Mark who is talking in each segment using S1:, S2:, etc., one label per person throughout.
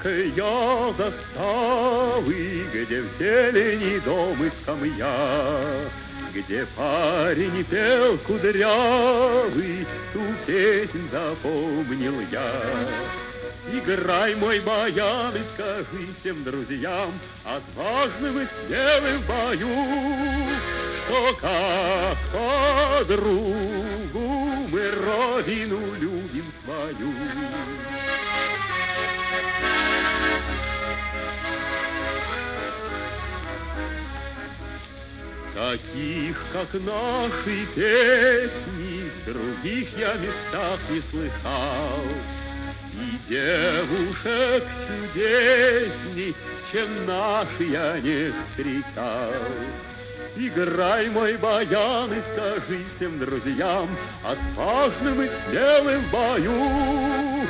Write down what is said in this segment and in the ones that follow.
S1: я заставы, где в зелени дом и скамья, где парень пел кудрявый, ту песнь запомнил я. Играй, мой баян, и скажи всем друзьям, отважным и смелым в бою, что как подругу мы родину любим свою. Таких, как наши песни, в других я местах не слыхал. И девушек чудесней, чем наши, я не встречал. Играй, мой баян, и скажи всем друзьям, отважным и смелым в бою,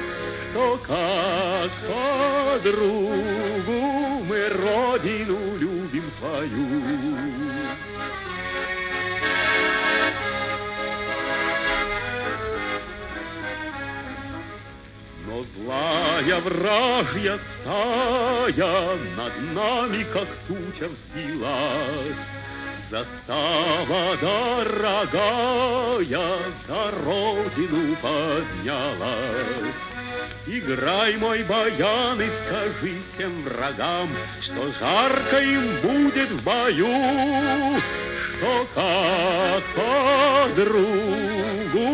S1: что как подругу мы родину любим свою. Но злая вражья стая над нами, как туча, взвилась. Застава дорогая за родину поднялась. Играй, мой баян, и скажи всем врагам, что жарко им будет в бою, что как подругу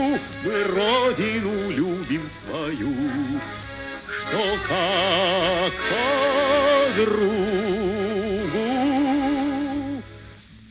S1: мы родину любим свою, что как подругу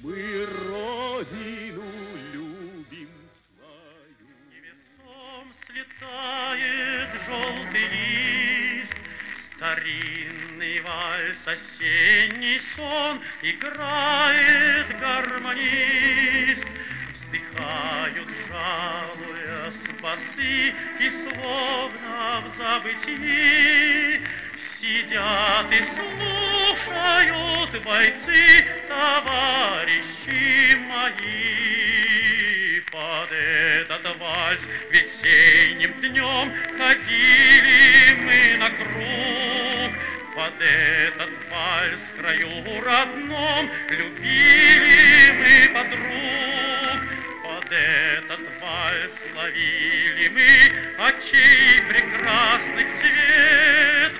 S1: мы родину любим свою.
S2: Невесом слетает желтый лист, старинный вальс, осенний сон, играет гармонист. Вздыхают, жалуясь, басы, и словно в забытии сидят и слушают бойцы, товарищи мои. Под этот вальс весенним днем ходили мы на круг, под этот вальс в краю родном любили мы подруг. Под этот вальс ловили мы очей прекрасных свет,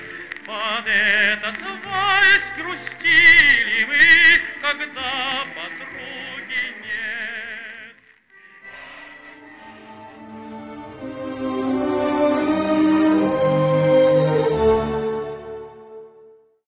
S2: под этот вальс грустили мы, когда под